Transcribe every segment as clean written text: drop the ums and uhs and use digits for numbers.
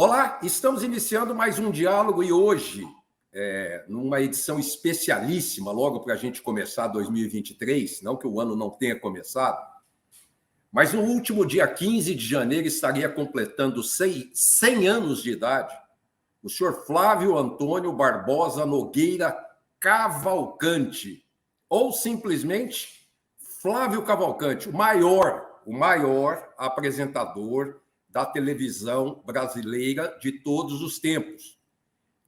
Olá, estamos iniciando mais um diálogo e hoje, numa edição especialíssima, logo para a gente começar 2023, não que o ano não tenha começado, mas no último dia 15 de janeiro estaria completando 100 anos de idade o senhor Flávio Antônio Barbosa Nogueira Cavalcante, ou simplesmente Flávio Cavalcante, o maior apresentador da televisão brasileira de todos os tempos.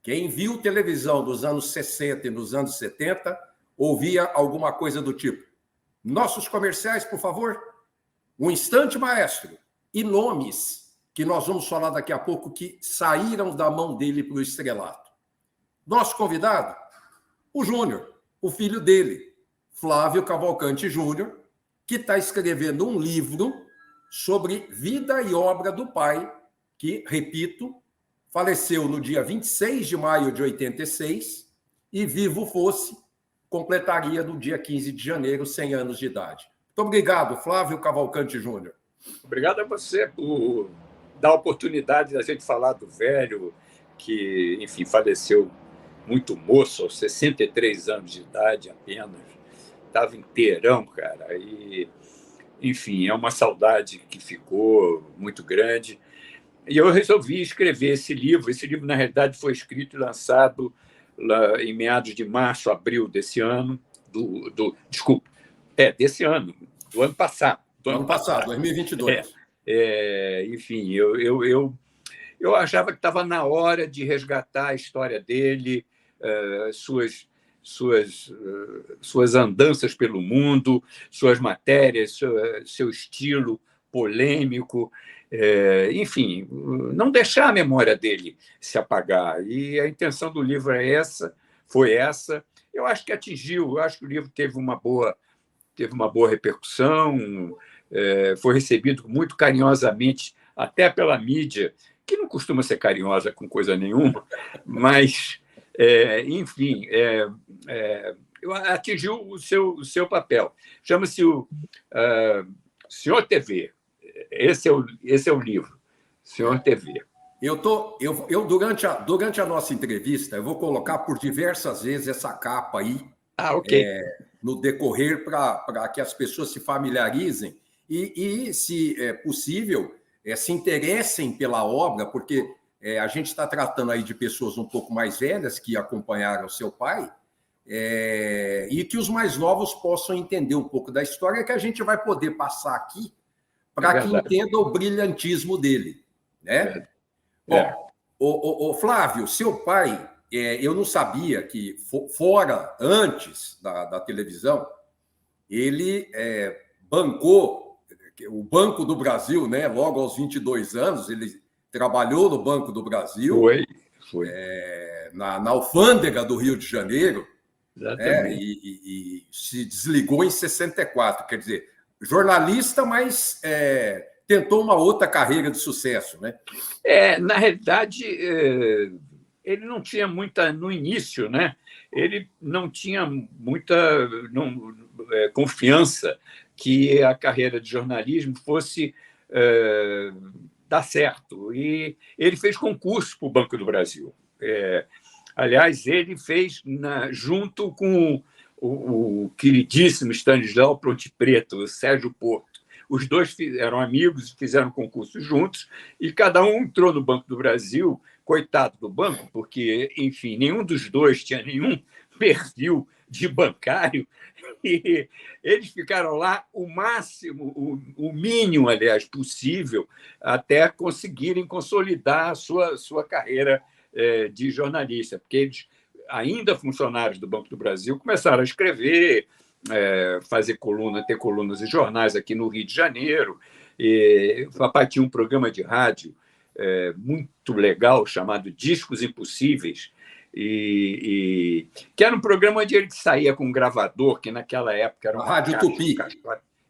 Quem viu televisão dos anos 60 e nos anos 70 ouvia alguma coisa do tipo: nossos comerciais, por favor, um instante, maestro, e nomes que nós vamos falar daqui a pouco que saíram da mão dele para o estrelato. Nosso convidado, o Júnior, o filho dele, Flávio Cavalcante Júnior, que está escrevendo um livro sobre vida e obra do pai, que, repito, faleceu no dia 26 de maio de 86 e, vivo fosse, completaria no dia 15 de janeiro 100 anos de idade. Muito obrigado, Flávio Cavalcante Júnior. Obrigado a você por dar a oportunidade da gente falar do velho, que, enfim, faleceu muito moço, aos 63 anos de idade apenas. Estava inteirão, cara, e... Enfim, é uma saudade que ficou muito grande. E eu resolvi escrever esse livro. Esse livro, na realidade, foi escrito e lançado lá em meados de março, abril desse ano. Desculpa, desse ano, do ano passado. Do ano passado, 2022. Enfim, eu achava que estava na hora de resgatar a história dele, suas andanças pelo mundo, suas matérias, seu estilo polêmico, enfim, não deixar a memória dele se apagar. E a intenção do livro foi essa. Eu acho que atingiu, eu acho que o livro teve uma boa repercussão, foi recebido muito carinhosamente, até pela mídia, que não costuma ser carinhosa com coisa nenhuma, mas... enfim, atingiu o seu papel. Chama-se o Senhor TV. Esse é o livro, Senhor TV. Durante a nossa entrevista, eu vou colocar por diversas vezes essa capa aí, ok. No decorrer, para que as pessoas se familiarizem e se é possível, se interessem pela obra, porque... a gente está tratando aí de pessoas um pouco mais velhas que acompanharam seu pai, e que os mais novos possam entender um pouco da história que a gente vai poder passar aqui para que entenda o brilhantismo dele, né? Bom, Flávio, seu pai, eu não sabia que fora, antes da televisão, ele bancou o Banco do Brasil, né? Logo aos 22 anos, ele trabalhou no Banco do Brasil, foi. Na alfândega do Rio de Janeiro, e se desligou em 64. Quer dizer, jornalista, mas tentou uma outra carreira de sucesso, né? Na realidade, ele não tinha muita, no início, né? Ele não tinha muita confiança que a carreira de jornalismo fosse dar certo. E ele fez concurso para o Banco do Brasil. Aliás, ele fez junto com o queridíssimo Stanislau Ponte Preta, o Sérgio Porto. Os dois eram amigos e fizeram concurso juntos, e cada um entrou no Banco do Brasil, coitado do banco, porque, enfim, nenhum dos dois tinha nenhum perfil de bancário, e eles ficaram lá o máximo, o mínimo, aliás, possível, até conseguirem consolidar a sua carreira de jornalista, porque eles, ainda funcionários do Banco do Brasil, começaram a escrever, fazer ter colunas em jornais aqui no Rio de Janeiro. O papai tinha um programa de rádio muito legal chamado Discos Impossíveis, que era um programa onde ele saía com um gravador, que naquela época era uma Rádio Tupi.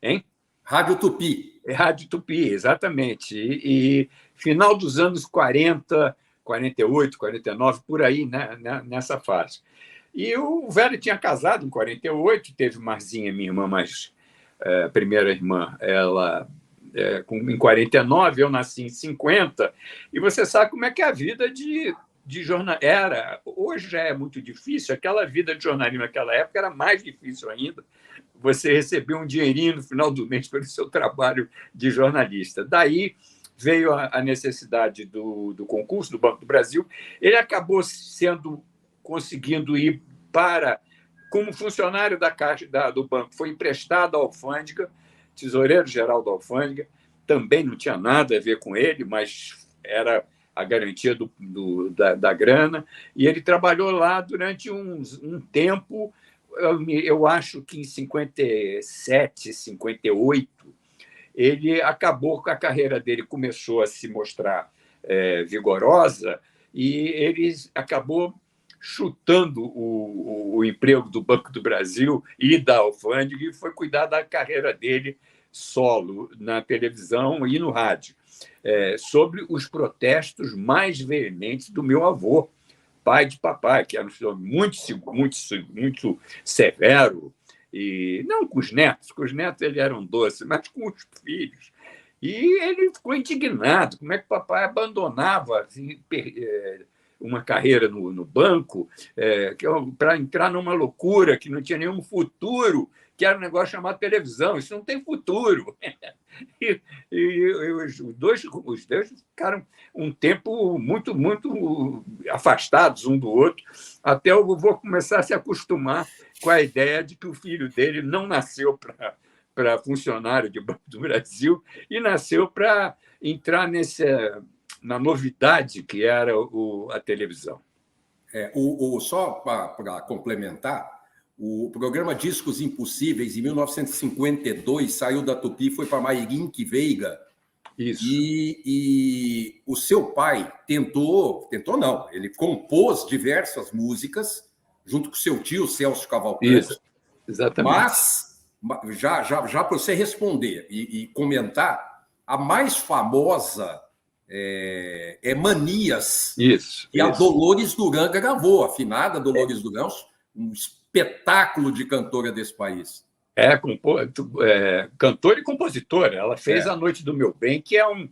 Hein? Rádio Tupi. Rádio Tupi, exatamente. E final dos anos 40, 48, 49, por aí, né, nessa fase. E o velho tinha casado em 48, teve Marzinha, minha irmã, primeira irmã, ela em 49, eu nasci em 50, e você sabe como é que é a vida de jornal era. Hoje já é muito difícil, aquela vida de jornalismo naquela época era mais difícil ainda. Você recebeu um dinheirinho no final do mês pelo seu trabalho de jornalista. Daí veio a necessidade do concurso do Banco do Brasil. Ele acabou conseguindo ir como funcionário da Caixa do banco, foi emprestado à alfândega, tesoureiro-geral da alfândega, também não tinha nada a ver com ele, mas era a garantia da grana, e ele trabalhou lá durante um tempo, eu acho que em 57, 58, ele acabou com a carreira dele, começou a se mostrar vigorosa, e ele acabou chutando o emprego do Banco do Brasil e da alfândega e foi cuidar da carreira dele solo na televisão e no rádio, sobre os protestos mais veementes do meu avô, pai de papai, que era um senhor muito severo, e não com os netos ele era um doce, mas com os filhos. E ele ficou indignado, como é que o papai abandonava assim, uma carreira no banco para entrar numa loucura que não tinha nenhum futuro, que era um negócio chamado televisão. Isso não tem futuro. Os dois ficaram um tempo muito, muito afastados um do outro, até eu vou começar a se acostumar com a ideia de que o filho dele não nasceu para funcionário de Banco do Brasil e nasceu para entrar na novidade que era a televisão. Só para complementar, o programa Discos Impossíveis, em 1952, saiu da Tupi, foi para Mairinque Veiga. Isso. E o seu pai tentou não, ele compôs diversas músicas junto com seu tio, Celso Cavalcante. Isso, exatamente. Mas, já para você responder e comentar, a mais famosa é Manias, que a Dolores Duran gravou, a afinada Dolores Duran, um espetáculo de cantora desse país. Cantora e compositora. Ela fez A Noite do Meu Bem, que é um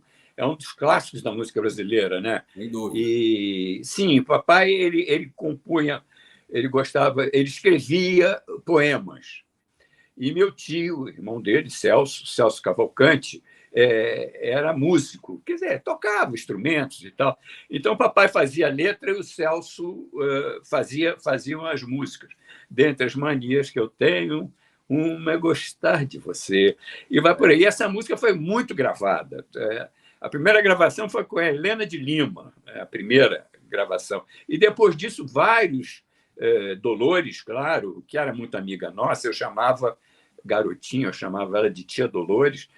dos clássicos da música brasileira, né? Sem dúvida. E sim, o papai ele compunha, ele escrevia poemas. E meu tio, irmão dele, Celso Cavalcante, era músico, quer dizer, tocava instrumentos e tal. Então, o papai fazia a letra e o Celso faziam as músicas. Dentre as manias que eu tenho, uma é gostar de você. E vai por aí. E essa música foi muito gravada. A primeira gravação foi com a Helena de Lima, a primeira gravação. E depois disso, vários Dolores, claro, que era muito amiga nossa, eu chamava garotinha, eu chamava ela de tia Dolores,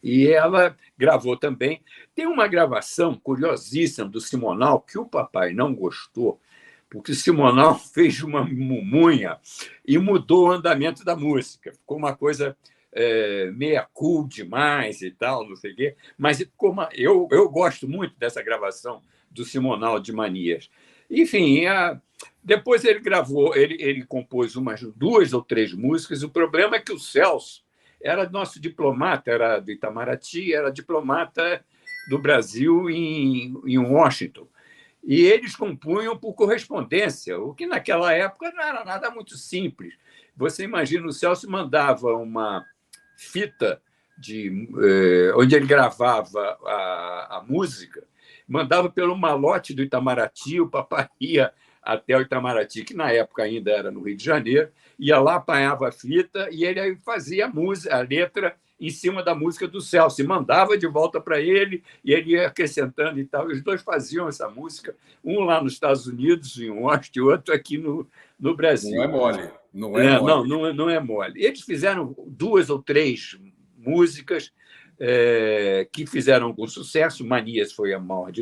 e ela gravou também. Tem uma gravação curiosíssima do Simonal que o papai não gostou, porque o Simonal fez uma mumunha e mudou o andamento da música. Ficou uma coisa meia cool demais e tal, não sei o quê. Mas eu gosto muito dessa gravação do Simonal de Manias. Enfim, depois ele gravou, ele compôs umas 2 ou 3 músicas. O problema é que o Celso era nosso diplomata, era do Itamaraty, era diplomata do Brasil em Washington. E eles compunham por correspondência, o que naquela época não era nada muito simples. Você imagina, o Celso mandava uma fita onde ele gravava a música, mandava pelo malote do Itamaraty, o papai ia até o Itamaraty, que na época ainda era no Rio de Janeiro, ia lá, apanhava a fita e ele fazia a letra em cima da música do Celso, e mandava de volta para ele, e ele ia acrescentando e tal. Os dois faziam essa música, um lá nos Estados Unidos, em Washington, e outro aqui no Brasil. Não é mole. Não é mole. Eles fizeram 2 ou 3 músicas que fizeram algum sucesso. Manias foi o maior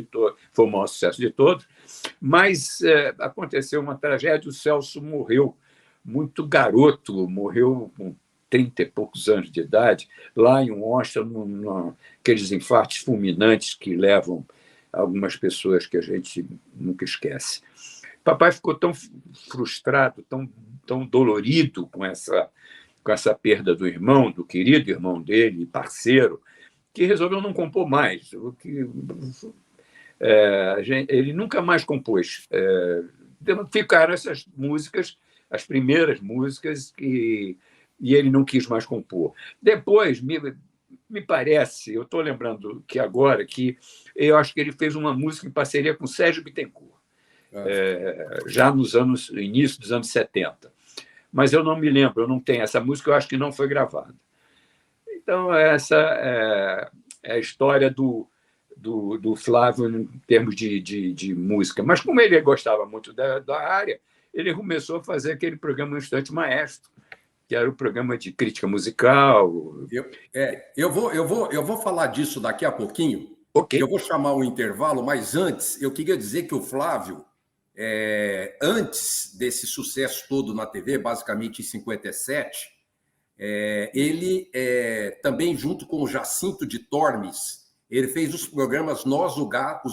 sucesso de todos, mas aconteceu uma tragédia. O Celso morreu muito garoto, morreu com 30 e poucos anos de idade, lá em Washington, aqueles infartos fulminantes que levam algumas pessoas que a gente nunca esquece. Papai ficou tão frustrado, tão dolorido com com essa perda do irmão, do querido irmão dele, parceiro, que resolveu não compor mais. Ele nunca mais compôs. Ficaram essas músicas, as primeiras músicas, e ele não quis mais compor. Depois, me parece, eu estou lembrando que agora, que eu acho que ele fez uma música em parceria com Sérgio Bittencourt, já no início dos anos 70. Mas eu não me lembro, eu não tenho essa música, eu acho que não foi gravada. Então, essa é a história do Flávio em termos de música. Mas como ele gostava muito da área, ele começou a fazer aquele programa Instante Maestro, que era o programa de crítica musical. Eu vou falar disso daqui a pouquinho. Okay. Eu vou chamar um intervalo, mas antes eu queria dizer que o Flávio, antes desse sucesso todo na TV, basicamente em 57, ele também, junto com o Jacinto de Tormes, ele fez os programas Nós, os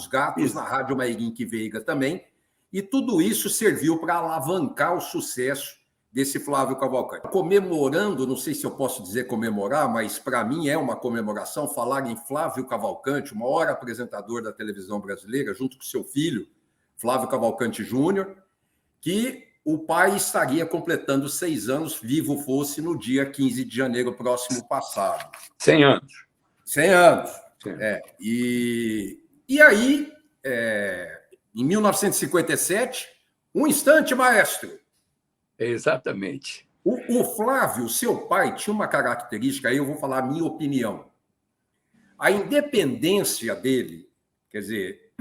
Gatos, isso, na Rádio Mairinque Veiga também, e tudo isso serviu para alavancar o sucesso desse Flávio Cavalcante. Comemorando, não sei se eu posso dizer comemorar, mas para mim é uma comemoração falar em Flávio Cavalcante, o maior apresentador da televisão brasileira, junto com seu filho, Flávio Cavalcante Júnior, que o pai estaria completando 6 anos, vivo fosse, no dia 15 de janeiro próximo passado. 100 anos. 100 anos. E aí, em 1957, um instante, maestro. Exatamente. O Flávio, seu pai, tinha uma característica, aí eu vou falar a minha opinião. A independência dele, quer dizer,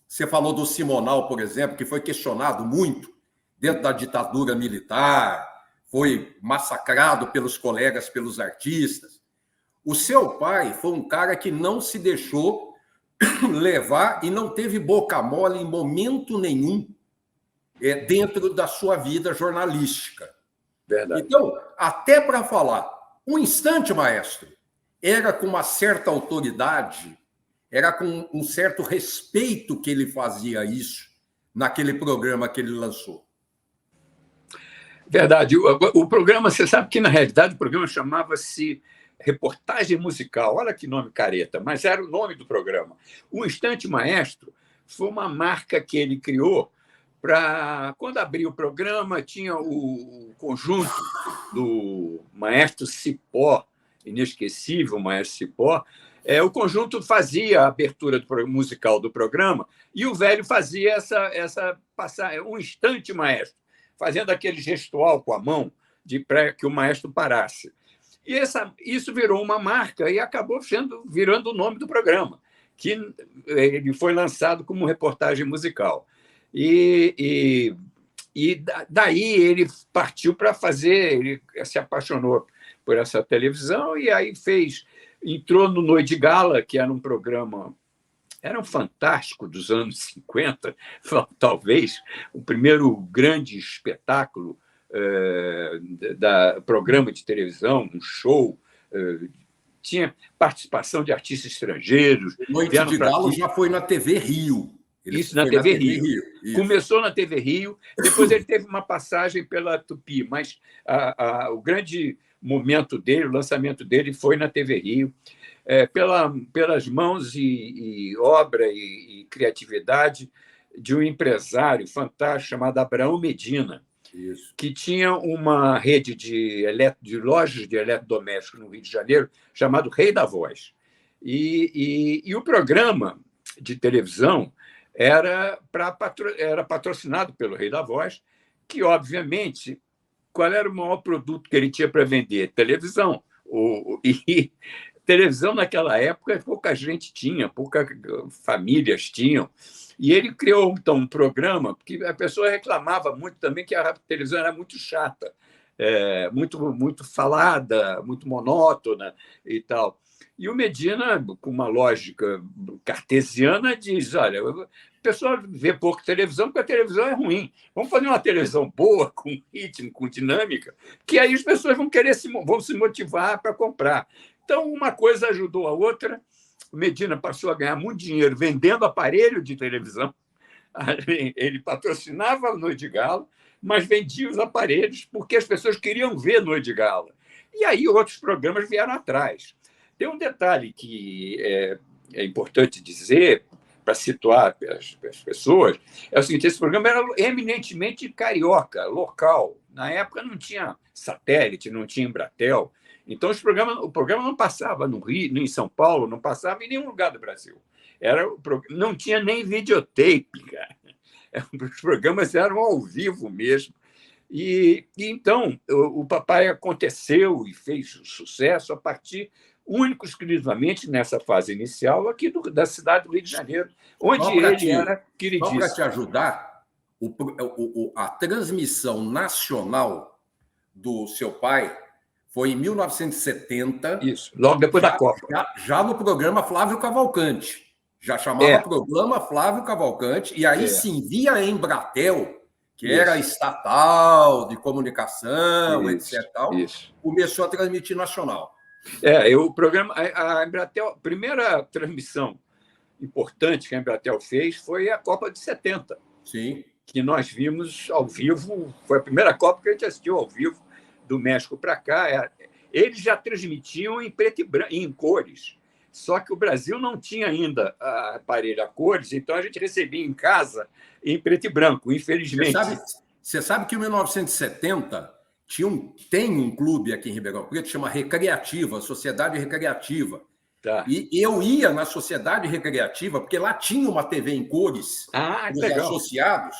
você falou do Simonal, por exemplo, que foi questionado muito dentro da ditadura militar, foi massacrado pelos colegas, pelos artistas. O seu pai foi um cara que não se deixou levar e não teve boca mole em momento nenhum dentro da sua vida jornalística. Verdade. Então, até para falar, um instante, maestro, era com uma certa autoridade, era com um certo respeito que ele fazia isso naquele programa que ele lançou. Verdade. O programa, você sabe que, na realidade, o programa chamava-se Reportagem Musical. Olha que nome careta, mas era o nome do programa. O Instante Maestro foi uma marca que ele criou para, quando abriu o programa, tinha o conjunto do Maestro Cipó, inesquecível Maestro Cipó. O conjunto fazia a abertura musical do programa e o velho fazia essa passagem, um instante maestro, fazendo aquele gestual com a mão para que o maestro parasse. E isso virou uma marca e acabou virando o nome do programa, que ele foi lançado como reportagem musical. E daí ele partiu para fazer, ele se apaixonou por essa televisão e aí entrou no Noite de Gala, que era um programa, era um fantástico dos anos 50, talvez o primeiro grande espetáculo programa de televisão, um show, tinha participação de artistas estrangeiros. Noite de Gala já foi na TV Rio. Isso, na TV Rio. Isso. Começou na TV Rio, depois ele teve uma passagem pela Tupi, mas o grande momento dele, o lançamento dele foi na TV Rio, pelas mãos e obra e criatividade de um empresário fantástico chamado Abraão Medina, isso, que tinha uma rede de lojas de eletrodomésticos no Rio de Janeiro chamado Rei da Voz. E o programa de televisão era patrocinado pelo Rei da Voz, que, obviamente, qual era o maior produto que ele tinha para vender? Televisão. E televisão, naquela época, pouca gente tinha, poucas famílias tinham. E ele criou, então, um programa, porque a pessoa reclamava muito também que a televisão era muito chata, muito falada, muito monótona e tal. E o Medina, com uma lógica cartesiana, diz, olha, a pessoa vê pouco televisão porque a televisão é ruim. Vamos fazer uma televisão boa, com ritmo, com dinâmica, que aí as pessoas vão se motivar para comprar. Então, uma coisa ajudou a outra. O Medina passou a ganhar muito dinheiro vendendo aparelho de televisão, Ele patrocinava a Noite de Gala, mas vendia os aparelhos porque as pessoas queriam ver Noite de Gala. E aí outros programas vieram atrás. Tem um detalhe que é importante dizer, para situar as pessoas, é o seguinte: esse programa era eminentemente carioca, local. Na época não tinha satélite, não tinha Embratel. Então, o programa não passava no Rio, em São Paulo, não passava em nenhum lugar do Brasil. Não tinha nem videotape, cara. Os programas eram ao vivo mesmo. Então, o Papai aconteceu e fez sucesso a partir, único exclusivamente nessa fase inicial, aqui da cidade do Rio de Janeiro, onde ele era queridíssimo. Só para te ajudar, a transmissão nacional do seu pai foi em 1970. Isso, logo depois da Copa. Já no programa Flávio Cavalcante. Já chamava programa Flávio Cavalcante, e aí sim, via Embratel, que era estatal de comunicação, etc. Começou a transmitir nacional. O programa, a Embratel, a primeira transmissão importante que a Embratel fez foi a Copa de 70. Sim. Que nós vimos ao vivo, foi a primeira Copa que a gente assistiu ao vivo do México para cá. Eles já transmitiam em preto e branco, em cores. Só que o Brasil não tinha ainda aparelho a cores, então a gente recebia em casa em preto e branco, infelizmente. Você sabe que em 1970 tem um clube aqui em Ribeirão Preto, chama Recreativa, Sociedade Recreativa. Tá. E eu ia na Sociedade Recreativa, porque lá tinha uma TV em cores, os associados,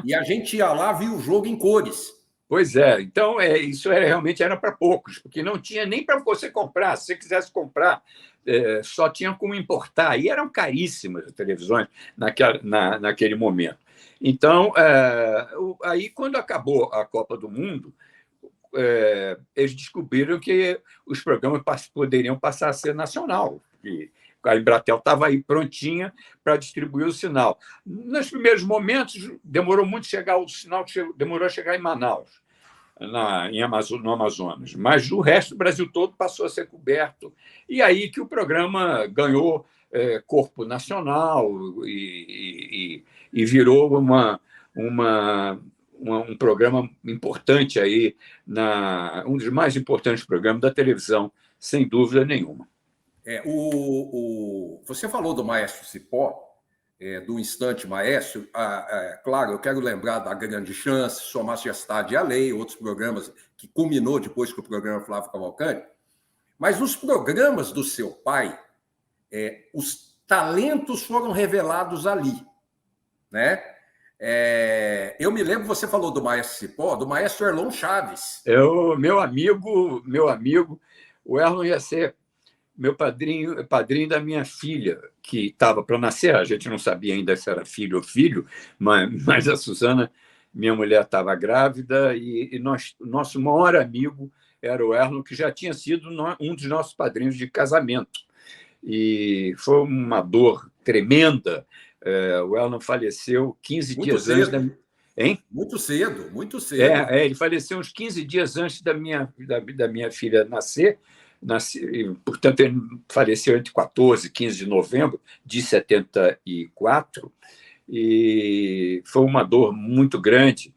e a gente ia lá ver o jogo em cores. Pois é, então isso realmente era para poucos, porque não tinha nem para você comprar. Se você quisesse comprar, só tinha como importar, e eram caríssimas as televisões naquele momento. Então, aí, quando acabou a Copa do Mundo, eles descobriram que os programas poderiam passar a ser nacional. E a Embratel estava aí prontinha para distribuir o sinal. Nos primeiros momentos, demorou muito chegar o sinal, demorou a chegar em Manaus, no Amazonas. Mas o resto do Brasil todo passou a ser coberto. E aí que o programa ganhou corpo nacional e virou um programa importante aí, um dos mais importantes programas da televisão, sem dúvida nenhuma. Você falou do Maestro Cipó, do Instante Maestro. Claro, eu quero lembrar da Grande Chance, Sua Majestade e a Lei, outros programas que culminou depois com o programa Flávio Cavalcante. Mas nos programas do seu pai, os talentos foram revelados ali, né? Eu me lembro, você falou do Maestro Cipó, do Maestro Erlon Chaves. Meu amigo, o Erlon ia ser meu padrinho da minha filha, que estava para nascer. A gente não sabia ainda se era filho ou filho, mas a Suzana, minha mulher, estava grávida, e nosso maior amigo era o Erlon, que já tinha sido um dos nossos padrinhos de casamento. E foi uma dor tremenda. O Erlon faleceu 15 dias antes da... Hein? Muito cedo. Ele faleceu uns 15 dias antes da minha filha nascer. Portanto, ele faleceu entre 14 e 15 de novembro de 74, e foi uma dor muito grande.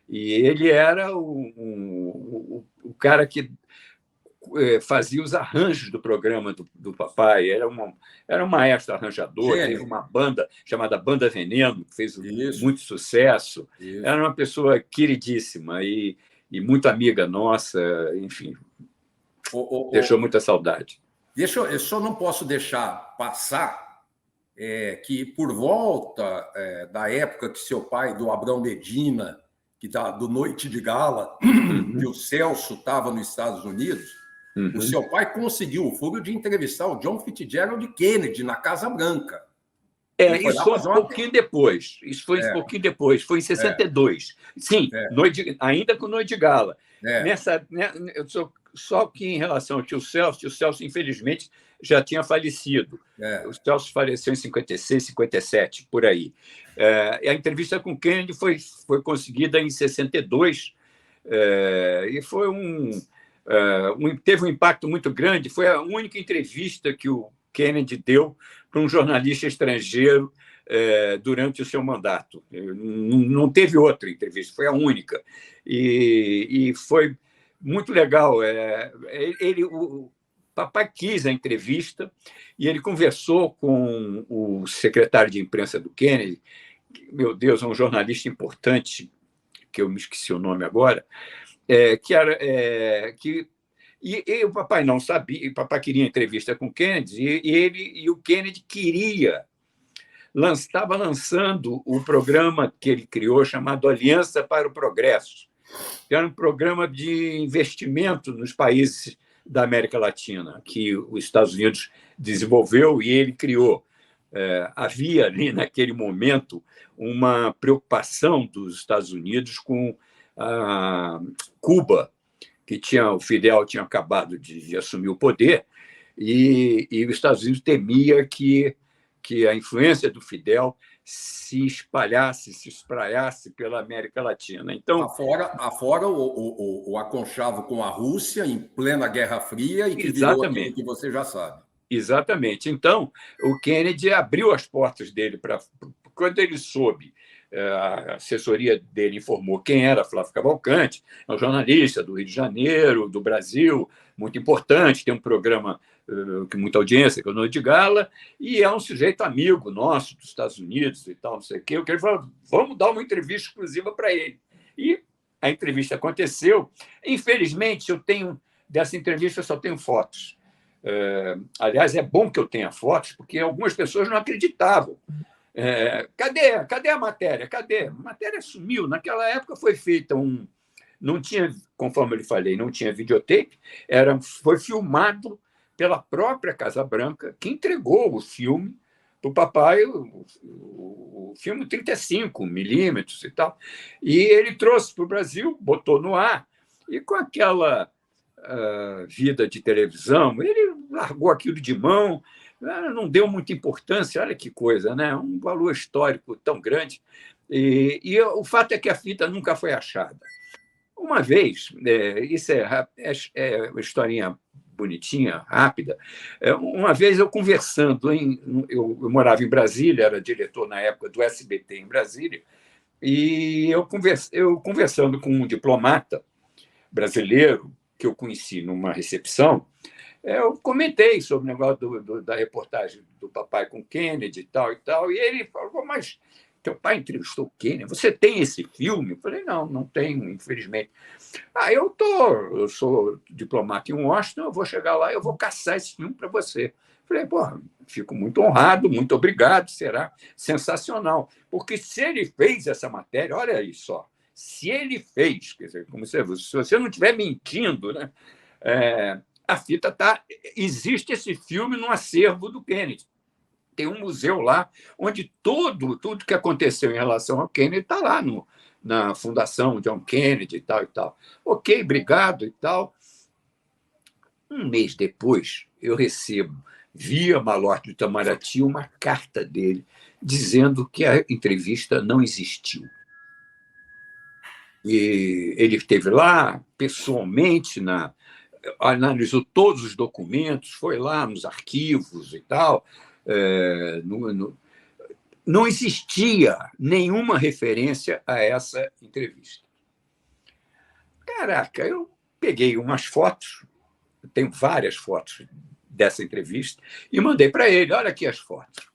E ele era o cara que fazia os arranjos do programa do papai. Era um maestro arranjador, teve uma banda chamada Banda Veneno, que fez muito sucesso. Isso. Era uma pessoa queridíssima e muito amiga nossa, enfim. Deixou muita saudade. Eu só não posso deixar passar que, por volta da época que seu pai, do Abrão Medina, do Noite de Gala, que o Celso estava nos Estados Unidos, o seu pai conseguiu o furo de entrevistar o John Fitzgerald Kennedy na Casa Branca. Isso foi um pouquinho depois. Um pouquinho depois. Foi em 62. Sim, ainda com Noite de Gala. Só que em relação ao tio Celso, infelizmente, já tinha falecido. O Celso faleceu em 56, 57, por aí. A entrevista com Kennedy foi conseguida em 62, e teve um impacto muito grande. Foi a única entrevista que o Kennedy deu para um jornalista estrangeiro durante o seu mandato. Não teve outra entrevista, foi a única. E foi muito legal. O papai quis a entrevista e ele conversou com o secretário de imprensa do Kennedy, meu Deus, é um jornalista importante, que eu me esqueci o nome agora, e o papai não sabia, o papai queria entrevista com o Kennedy, e o Kennedy estava lançando o programa que ele criou, chamado Aliança para o Progresso, que era um programa de investimento nos países da América Latina, que os Estados Unidos desenvolveu e ele criou. Havia ali, naquele momento, uma preocupação dos Estados Unidos com Cuba, que o Fidel tinha acabado de assumir o poder, e os Estados Unidos temia que a influência do Fidel se espalhasse, se espraiasse pela América Latina. Então, afora o aconchavo com a Rússia em plena Guerra Fria e que virou aquilo que você já sabe. Exatamente. Então, o Kennedy abriu as portas dele para... Quando ele soube, a assessoria dele informou quem era Flávio Cavalcante, é um jornalista do Rio de Janeiro, do Brasil, muito importante, tem um programa com muita audiência, que é o Noite de Gala, e é um sujeito amigo nosso dos Estados Unidos e tal, não sei o quê. Ele falou, vamos dar uma entrevista exclusiva para ele. E a entrevista aconteceu. Infelizmente, dessa entrevista eu só tenho fotos. Aliás, é bom que eu tenha fotos, porque algumas pessoas não acreditavam. Cadê a matéria? Cadê? A matéria sumiu. Naquela época foi feita não tinha, conforme eu lhe falei, não tinha videotape, foi filmado pela própria Casa Branca, que entregou o filme para o papai, o filme 35 milímetros e tal. E ele trouxe para o Brasil, botou no ar, e com aquela vida de televisão, ele largou aquilo de mão, não deu muita importância, olha que coisa, né? Um valor histórico tão grande. E o fato é que a fita nunca foi achada. Uma vez, isso é uma historinha bonitinha, rápida, uma vez eu conversando, eu morava em Brasília, era diretor na época do SBT em Brasília, e eu conversando com um diplomata brasileiro que eu conheci numa recepção, eu comentei sobre o negócio da reportagem do papai com Kennedy e tal, e ele falou, mas teu pai entrevistou o Kennedy, você tem esse filme? Eu falei, não tenho, infelizmente. Eu sou diplomata em Washington, eu vou chegar lá e eu vou caçar esse filme para você. Eu falei, fico muito honrado, muito obrigado, será sensacional. Porque se ele fez essa matéria, olha aí só, se ele fez, quer dizer, se você não estiver mentindo, né? A fita existe esse filme no acervo do Kennedy. Tem um museu lá onde tudo que aconteceu em relação ao Kennedy está lá na Fundação John Kennedy e tal e tal. Ok, obrigado e tal. Um mês depois, eu recebo, via Malort do Itamaraty, uma carta dele dizendo que a entrevista não existiu. E ele esteve lá, pessoalmente, analisou todos os documentos, foi lá nos arquivos e tal. Não existia nenhuma referência a essa entrevista. Caraca, eu peguei umas fotos, tenho várias fotos dessa entrevista, e mandei para ele, olha aqui as fotos.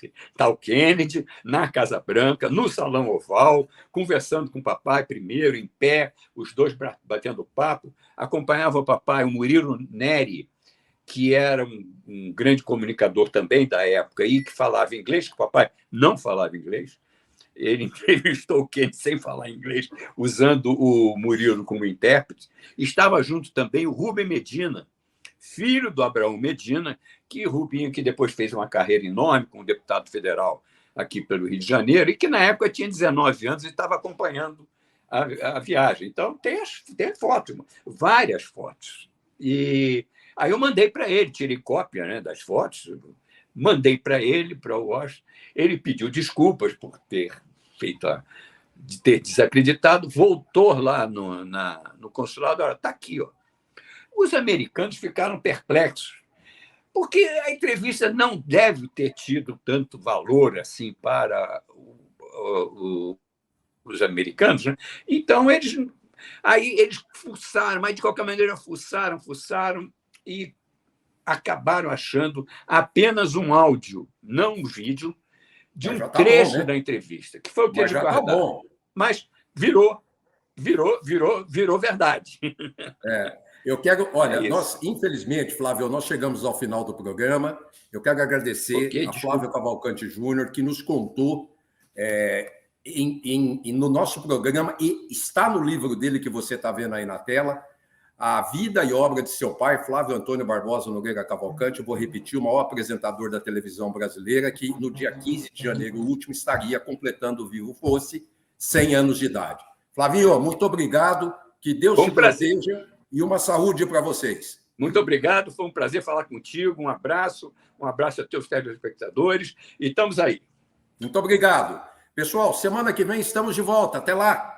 Está o Kennedy na Casa Branca, no Salão Oval, conversando com o papai primeiro, em pé, os dois batendo papo. Acompanhava o papai o Murilo Neri, que era um grande comunicador também da época e que falava inglês, que o papai não falava inglês. Ele entrevistou o Kennedy sem falar inglês, usando o Murilo como intérprete. Estava junto também o Rubem Medina, filho do Abraão Medina, que depois fez uma carreira enorme como deputado federal aqui pelo Rio de Janeiro, e que na época tinha 19 anos e estava acompanhando a viagem. Então, tem fotos, várias fotos. E aí eu mandei para ele, tirei cópia, né, das fotos, mandei para ele, para o Washington. Ele pediu desculpas por de ter desacreditado, voltou lá no consulado, olha, está aqui. Ó. Os americanos ficaram perplexos, porque a entrevista não deve ter tido tanto valor assim para os americanos, né? Então, eles fuçaram, mas de qualquer maneira fuçaram e acabaram achando apenas um áudio, não um vídeo, de um trecho bom, né? da entrevista, que foi o que Mas eles já está guardaram. bom. Mas virou verdade. Eu quero, olha, É nós, infelizmente, Flávio, nós chegamos ao final do programa. Eu quero agradecer a Flávio Cavalcante Júnior, que nos contou no nosso programa, e está no livro dele que você está vendo aí na tela, a vida e obra de seu pai, Flávio Antônio Barbosa Nogueira Cavalcante. Eu vou repetir, o maior apresentador da televisão brasileira, que no dia 15 de janeiro último estaria completando, vivo fosse, 100 anos de idade. Flavinho, muito obrigado, que Deus te proteja e uma saúde para vocês. Muito obrigado, foi um prazer falar contigo, um abraço a teus telespectadores, e estamos aí. Muito obrigado. Pessoal, semana que vem estamos de volta. Até lá!